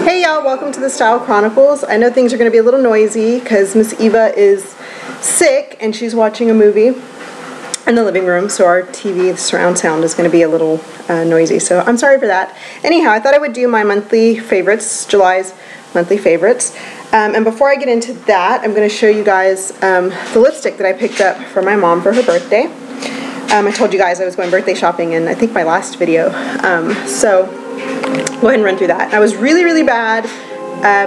Hey y'all, welcome to the Style Chronicles. I know things are going to be a little noisy because Miss Eva is sick and she's watching a movie in the living room, so our TV, the surround sound, is going to be a little noisy, so I'm sorry for that. Anyhow, I thought I would do my monthly favorites, July's monthly favorites. And before I get into that, I'm going to show you guys the lipstick that I picked up for my mom for her birthday. I told you guys I was going birthday shopping in, I think, my last video. So go ahead and run through that. I was really bad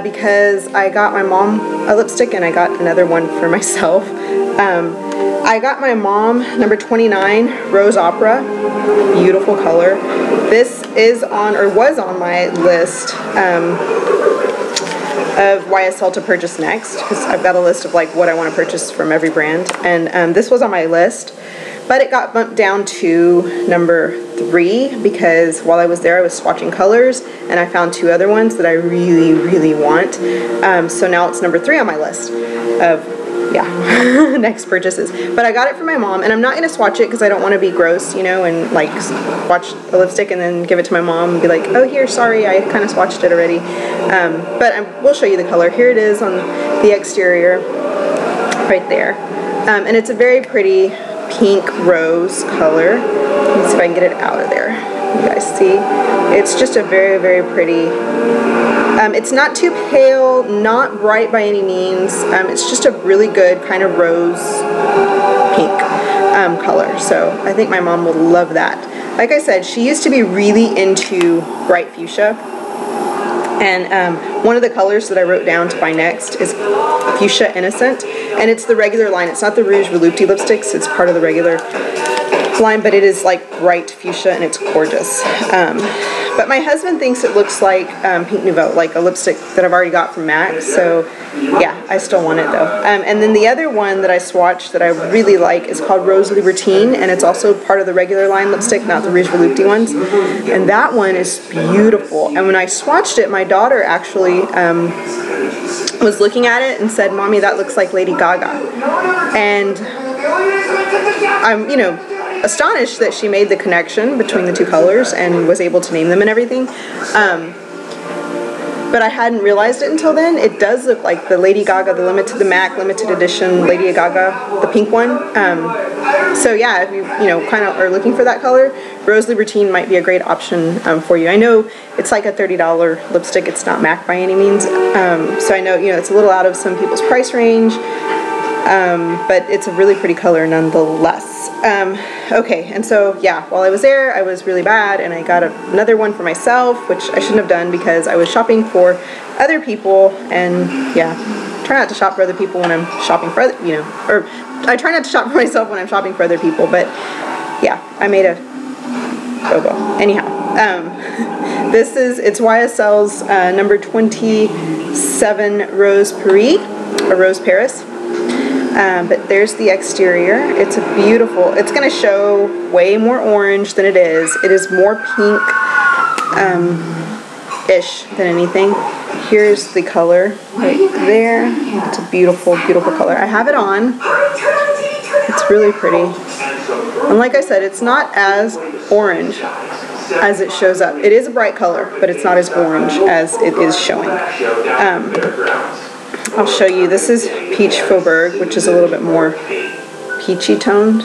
because I got my mom a lipstick and I got another one for myself. I got my mom number 29 Rose Opera, beautiful color. This is on, or was on, my list of YSL to purchase next, because I've got a list of like what I want to purchase from every brand, and this was on my list. But it got bumped down to number 3 because while I was there I was swatching colors and I found 2 other ones that I really want. So now it's number 3 on my list of, yeah, next purchases. But I got it for my mom, and I'm not going to swatch it because I don't want to be gross, you know, and like swatch a lipstick and then give it to my mom and be like, oh, here, sorry, I kind of swatched it already. But I will show you the color. Here it is on the exterior right there. And it's a very pretty pink rose color. Let me see if I can get it out of there. You guys see? It's just a very pretty. It's not too pale, not bright by any means. It's just a really good kind of rose pink color. So I think my mom will love that. Like I said, she used to be really into bright fuchsia. And one of the colors that I wrote down to buy next is Fuchsia Innocent, and it's the regular line. It's not the Rouge Volupté lipsticks, it's part of the regular line, but it is like bright fuchsia and it's gorgeous. But my husband thinks it looks like Pink Nouveau, like a lipstick that I've already got from MAC, so yeah, I still want it though. And then the other one that I swatched that I really like is called Rose Libertine, and it's also part of the regular line lipstick, not the Rouge Volupté ones. And that one is beautiful. And when I swatched it, my daughter actually was looking at it and said, Mommy, that looks like Lady Gaga. And I'm, you know, astonished that she made the connection between the 2 colors and was able to name them and everything. But I hadn't realized it until then. It does look like the Lady Gaga, the MAC limited edition Lady Gaga, the pink one. So yeah, if you kind of are looking for that color, Rose Libertine might be a great option for you. I know it's like a $30 lipstick. It's not MAC by any means. So I know, it's a little out of some people's price range. But it's a really pretty color nonetheless. Okay, and so yeah, while I was there, I was really bad, and I got another one for myself, which I shouldn't have done because I was shopping for other people, and yeah, try not to shop for other people when I'm shopping for other, or I try not to shop for myself when I'm shopping for other people, but yeah, I made a go-go. Anyhow, it's YSL's number 27 Rose Paris, or Rose Paris. But there's the exterior. It's a beautiful, it's going to show way more orange than it is. It is more pink-ish than anything. Here's the color right there. It's a beautiful color. I have it on. It's really pretty. And like I said, it's not as orange as it shows up. It is a bright color, but it's not as orange as it is showing. I'll show you. This is Peach Faubourg, which is a little bit more peachy toned.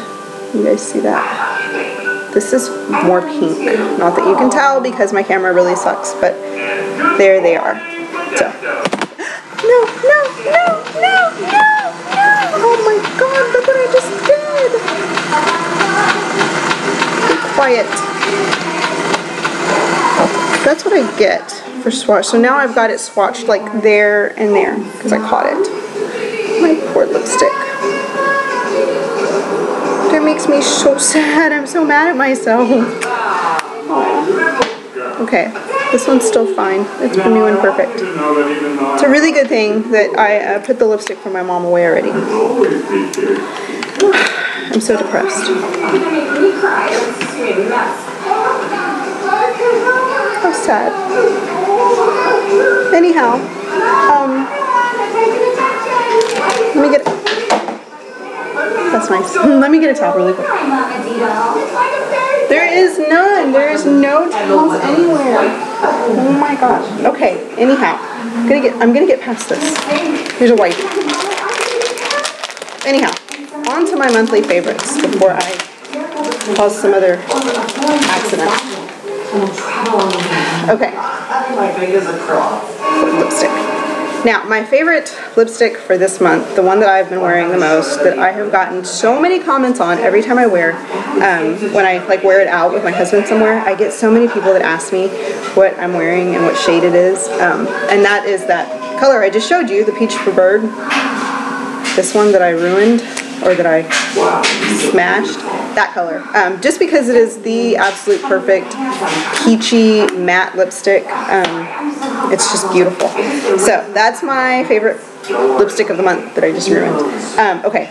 You guys see that? This is more pink. Not that you can tell because my camera really sucks, but there they are. So, no! Oh my God, look what I just did! Be quiet. That's what I get for swatch. So now I've got it swatched like there and there because I caught it. My poor lipstick. That makes me so sad. I'm so mad at myself. Oh. Okay, this one's still fine. It's new and perfect. It's a really good thing that I put the lipstick for my mom away already. I'm so depressed. How sad. Anyhow, let me get. That's nice. Let me get a towel really quick. There is none. There is no towels anywhere. Oh my gosh. Okay, anyhow, I'm gonna get past this. Here's a wipe. Anyhow, on to my monthly favorites before I cause some other accident. Okay. Lipstick. Now, my favorite lipstick for this month, the one that I've been wearing the most, that I have gotten so many comments on every time I wear, when I like wear it out with my husband somewhere, I get so many people that ask me what I'm wearing and what shade it is, and that is that color I just showed you, the Peach for Bird. This one that I ruined, or that I smashed, that color. Just because it is the absolute perfect peachy matte lipstick. It's just beautiful. So that's my favorite lipstick of the month that I just ruined. Okay,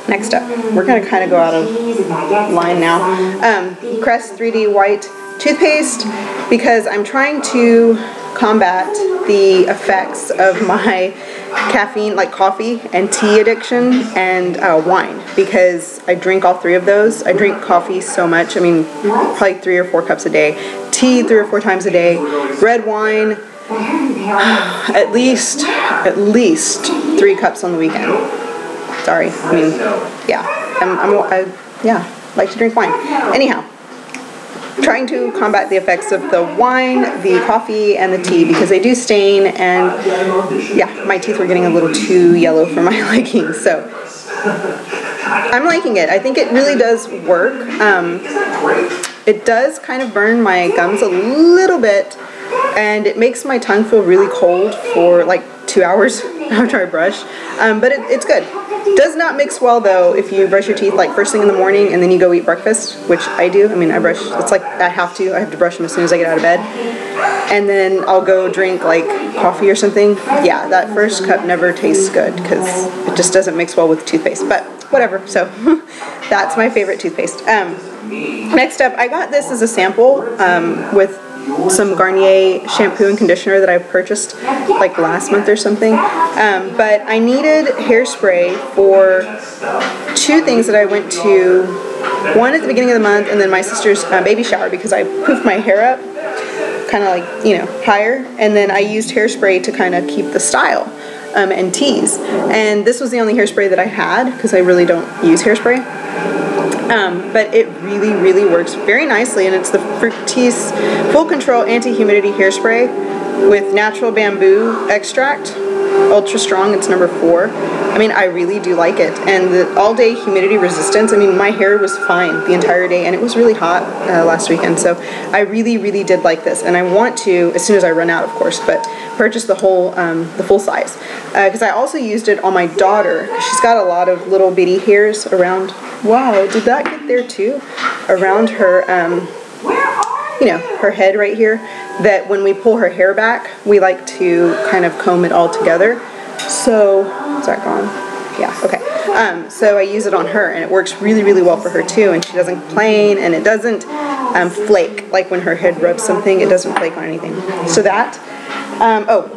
next up, we're gonna kind of go out of line now. Crest 3D White toothpaste, because I'm trying to combat the effects of my caffeine, like coffee and tea addiction, and wine, because I drink all three of those. I drink coffee so much, I mean probably 3 or 4 cups a day, tea 3 or 4 times a day, red wine at least 3 cups on the weekend. Sorry, I mean, yeah, I like to drink wine. Anyhow, trying to combat the effects of the wine, the coffee, and the tea, because they do stain, and yeah, my teeth were getting a little too yellow for my liking, so I'm liking it. I think it really does work. It does kind of burn my gums a little bit, and it makes my tongue feel really cold for like 2 hours after I brush, but it's good. Does not mix well though if you brush your teeth like first thing in the morning and then you go eat breakfast, which I do. I mean, I brush, it's like I have to brush them as soon as I get out of bed, and then I'll go drink like coffee or something. Yeah, that first cup never tastes good because it just doesn't mix well with toothpaste, but whatever. So that's my favorite toothpaste. Next up, I got this as a sample with some Garnier shampoo and conditioner that I purchased like last month or something, but I needed hairspray for 2 things that I went to, one at the beginning of the month and then my sister's baby shower, because I poofed my hair up kind of like, you know, higher, and then I used hairspray to kind of keep the style and tease, and this was the only hairspray that I had because I really don't use hairspray. But it really, really works very nicely, and it's the Fructis Full Control Anti-Humidity Hairspray with natural bamboo extract, ultra strong, it's number 4. I mean, I really do like it, and the all-day humidity resistance, I mean, my hair was fine the entire day, and it was really hot last weekend, so I really, really did like this, and I want to, as soon as I run out, of course, but purchase the whole, the full size, because I also used it on my daughter. She's got a lot of little bitty hairs around. Wow, did that get there too? Around her, you know, her head right here, that when we pull her hair back, we like to kind of comb it all together. So, is that gone? Yeah, okay. So I use it on her, and it works really, really well for her too, and she doesn't complain, and it doesn't flake, like when her head rubs something, it doesn't flake on anything. So that, oh,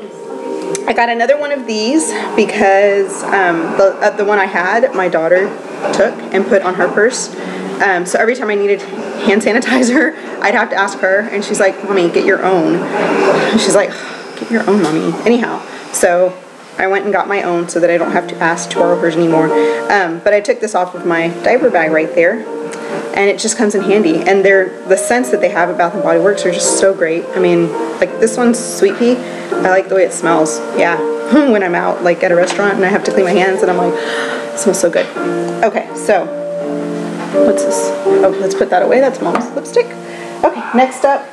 I got another one of these because the one I had, my daughter took and put on her purse. So every time I needed hand sanitizer, I'd have to ask her, and she's like, "Mommy, get your own." She's like, "Get your own, Mommy." Anyhow, so I went and got my own so that I don't have to ask to borrow hers anymore. But I took this off of my diaper bag right there, and it just comes in handy. And the scents that they have at Bath & Body Works are just so great. I mean, like this one's Sweet Pea. I like the way it smells. Yeah, when I'm out like at a restaurant and I have to clean my hands, and I'm like, it smells so good. Okay, so what's this? Oh, let's put that away. That's Mom's lipstick. Okay, next up,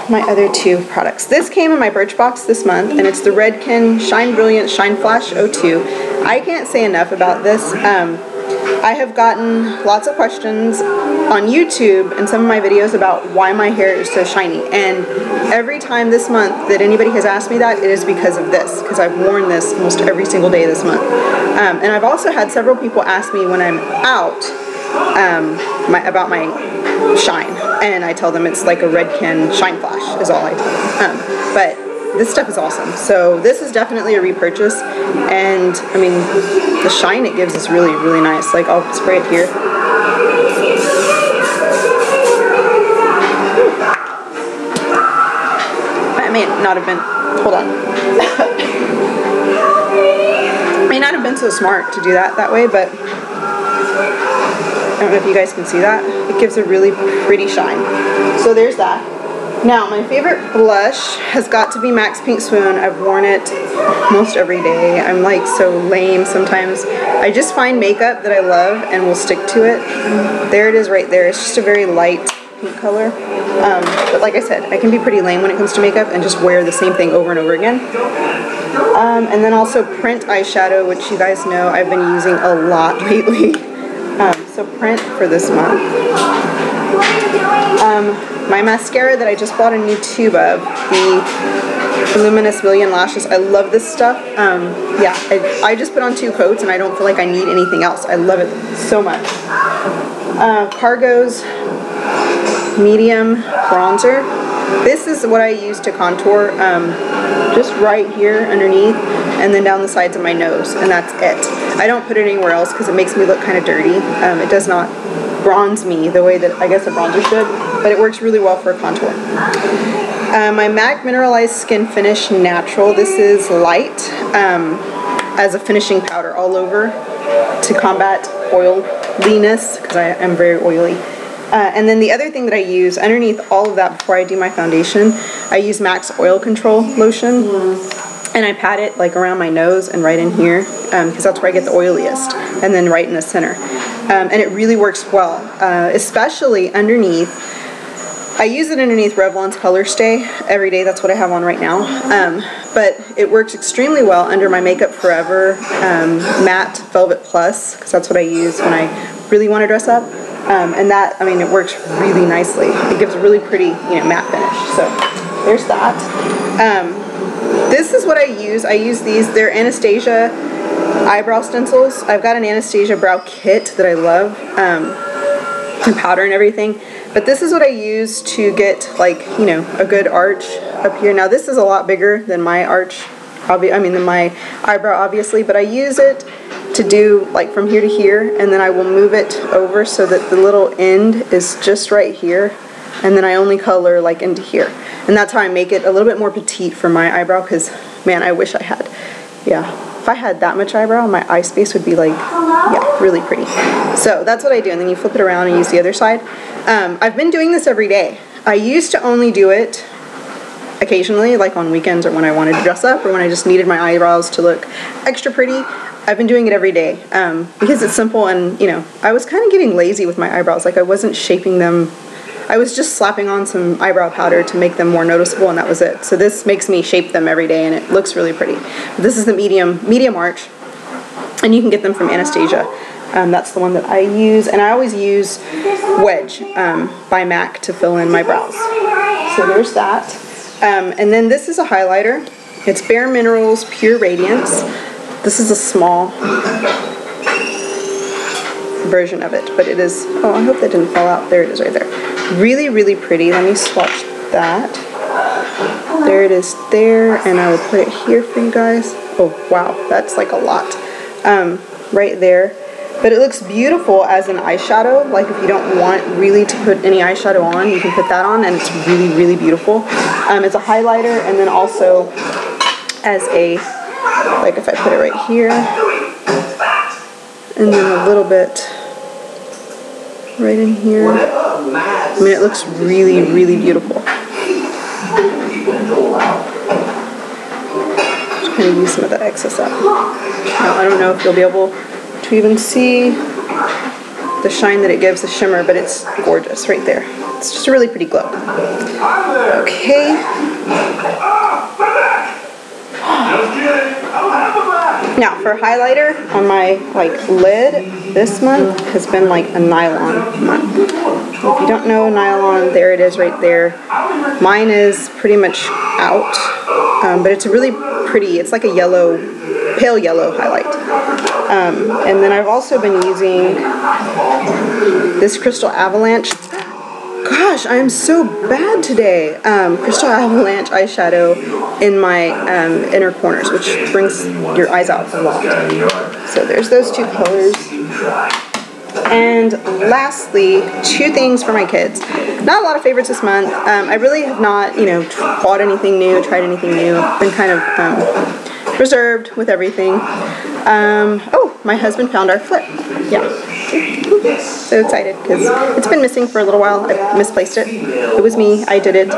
my other 2 products. This came in my Birchbox this month, and it's the Redken Shine Brilliant Shine Flash 02. I can't say enough about this. I have gotten lots of questions on YouTube and some of my videos about why my hair is so shiny, and every time this month that anybody has asked me that, it is because of this, because I've worn this almost every single day this month. And I've also had several people ask me when I'm out about my shine, and I tell them it's like a Redken Shine Flash is all I tell them. But this stuff is awesome. So this is definitely a repurchase, and I mean, the shine it gives is really, really nice. Like, I'll spray it here. may not have been, hold on. May not have been so smart to do that way, but I don't know if you guys can see that. It gives a really pretty shine. So there's that. Now, my favorite blush has got to be MAC's Pink Swoon. I've worn it almost every day. I'm like so lame sometimes. I just find makeup that I love and will stick to it. There it is right there. It's just a very light pink color. But like I said, I can be pretty lame when it comes to makeup and just wear the same thing over and over again. And then also Print eyeshadow, which you guys know I've been using a lot lately. So Print for this month. My mascara that I just bought a new tube of, the Luminous Million Lashes. I love this stuff. Yeah, I just put on 2 coats and I don't feel like I need anything else. I love it so much. Cargo's medium bronzer. This is what I use to contour, just right here underneath and then down the sides of my nose, and that's it. I don't put it anywhere else because it makes me look kind of dirty. It does not bronze me the way that I guess a bronzer should, but it works really well for a contour. My MAC Mineralized Skin Finish Natural. This is light as a finishing powder all over to combat oiliness because I am very oily. And then the other thing that I use underneath all of that before I do my foundation, I use MAC's Oil Control Lotion, and I pat it like around my nose and right in here because that's where I get the oiliest, and then right in the center. And it really works well, especially underneath. I use it underneath Revlon's Color Stay every day. That's what I have on right now. But it works extremely well under my Makeup Forever Matte Velvet Plus, because that's what I use when I really want to dress up. And that, I mean, it works really nicely. It gives a really pretty, matte finish. So there's that. This is what I use. I use these. They're Anastasia eyebrow stencils. I've got an Anastasia brow kit that I love, and powder and everything. But this is what I use to get, like, a good arch up here. Now this is a lot bigger than my arch, than my eyebrow, obviously, but I use it to do like from here to here, and then I will move it over so that the little end is just right here, and then I only color like into here, and that's how I make it a little bit more petite for my eyebrow, because man, I wish I had, if I had that much eyebrow, my eye space would be like, really pretty. So that's what I do, and then you flip it around and use the other side. I've been doing this every day. I used to only do it occasionally, like on weekends or when I wanted to dress up or when I just needed my eyebrows to look extra pretty. I've been doing it every day because it's simple, and I was kind of getting lazy with my eyebrows. Like I wasn't shaping them. I was just slapping on some eyebrow powder to make them more noticeable, and that was it. So this makes me shape them every day, and it looks really pretty. This is the medium arch, and you can get them from Anastasia. That's the one that I use, and I always use Wedge by MAC to fill in my brows. So there's that. And then this is a highlighter. It's Bare Minerals Pure Radiance. This is a small version of it, but it is, oh, I hope that didn't fall out. There it is right there. Really, really pretty. Let me swatch that. There it is there, and I will put it here for you guys. Oh, wow, that's like a lot. Right there. But it looks beautiful as an eyeshadow. Like if you don't want really to put any eyeshadow on, you can put that on, and it's really, really beautiful. It's a highlighter, and then also as a, like if I put it right here, and then a little bit right in here. I mean, it looks really, really beautiful. Just kind of use some of that excess up. Now, I don't know if you'll be able to even see the shine that it gives, the shimmer, but it's gorgeous right there. It's just a really pretty glow. Okay. Now for highlighter on my lid, this month has been like a nylon month. If you don't know nylon, there it is right there. Mine is pretty much out, but it's a really pretty, it's like a yellow, pale yellow highlight. And then I've also been using this Crystal Avalanche. Gosh, I am so bad today. Crystal Avalanche eyeshadow in my inner corners, which brings your eyes out a lot. So there's those two colors. And lastly, 2 things for my kids. Not a lot of favorites this month. I really have not, bought anything new, tried anything new. I've been kind of reserved with everything. Oh, my husband found our flip. Yeah. So excited because it's been missing for a little while. I misplaced it. It was me. I did it.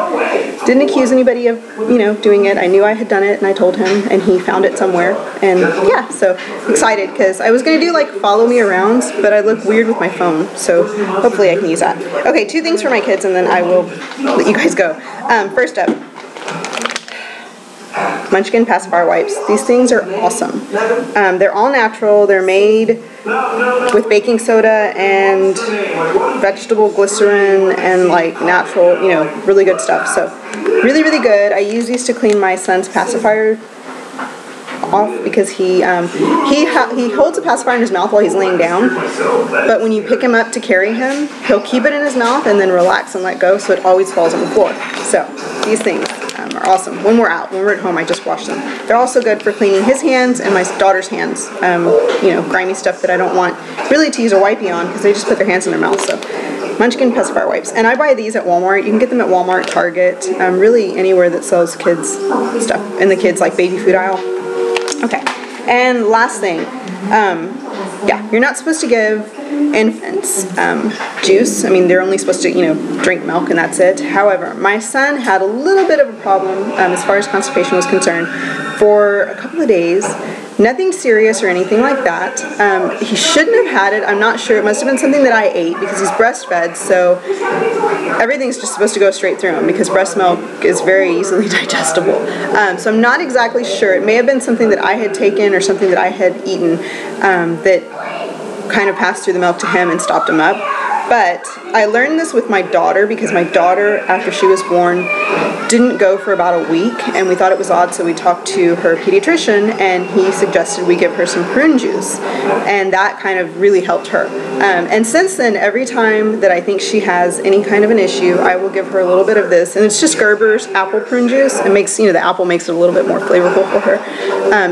Didn't accuse anybody of, doing it. I knew I had done it and I told him and he found it somewhere. And yeah, so excited because I was going to do like follow me around, but I look weird with my phone. So hopefully I can use that. Okay, 2 things for my kids and then I will let you guys go. First up, Munchkin pacifier wipes. These things are awesome. They're all natural. They're made with baking soda and vegetable glycerin and like natural, really good stuff. So really, really good. I use these to clean my son's pacifier off because he holds a pacifier in his mouth while he's laying down, but when you pick him up to carry him, he'll keep it in his mouth and then relax and let go, so it always falls on the floor. So these things are awesome. When we're out, when we're at home, I just wash them. They're also good for cleaning his hands and my daughter's hands, grimy stuff that I don't want really to use a wipey on because they just put their hands in their mouth. So Munchkin pacifier wipes. And I buy these at Walmart. You can get them at Walmart, Target, really anywhere that sells kids stuff in the kids like baby food aisle. Okay, and last thing, yeah, you're not supposed to give infants juice. I mean, they're only supposed to, drink milk and that's it. However, my son had a little bit of a problem as far as constipation was concerned for a couple of days. Nothing serious or anything like that. He shouldn't have had it. I'm not sure. It must have been something that I ate because he's breastfed, so everything's just supposed to go straight through him because breast milk is very easily digestible. So I'm not exactly sure. It may have been something that I had taken or something that I had eaten that kind of passed through the milk to him and stopped him up. But I learned this with my daughter because my daughter, after she was born, didn't go for about a week, and we thought it was odd, so we talked to her pediatrician, and he suggested we give her some prune juice, and that kind of really helped her. And since then, every time that I think she has any kind of an issue, I will give her a little bit of this, and it's just Gerber's apple prune juice. It makes, the apple makes it a little bit more flavorful for her.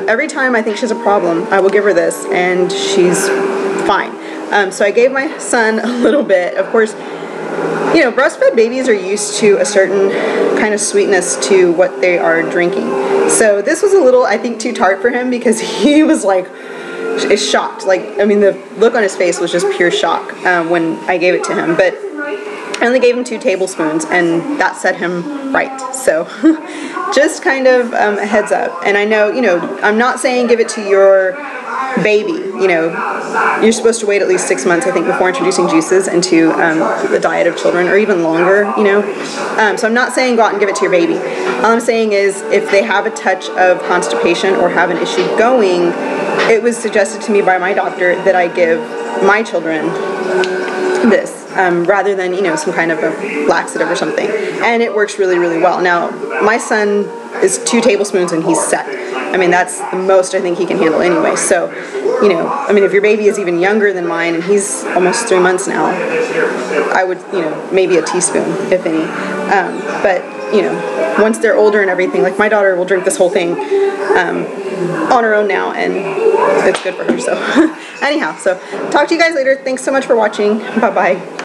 Every time I think she has a problem, I will give her this, and she's fine. So I gave my son a little bit. Of course, breastfed babies are used to a certain kind of sweetness to what they are drinking. So this was a little, I think, too tart for him because he was like, shocked. The look on his face was just pure shock when I gave it to him. But I only gave him 2 tablespoons and that set him right. So just kind of a heads up. And I know, I'm not saying give it to your baby. You're supposed to wait at least 6 months, I think, before introducing juices into the diet of children, or even longer, So I'm not saying go out and give it to your baby. All I'm saying is if they have a touch of constipation or have an issue going, it was suggested to me by my doctor that I give my children this. Rather than, some kind of a laxative or something. And it works really, really well. Now, my son is 2 tablespoons and he's set. I mean, that's the most I think he can handle anyway. So, if your baby is even younger than mine and he's almost 3 months now, I would, maybe a teaspoon, if any. But, once they're older and everything, like my daughter will drink this whole thing on her own now, and it's good for her. So anyhow, so talk to you guys later. Thanks so much for watching. Bye-bye.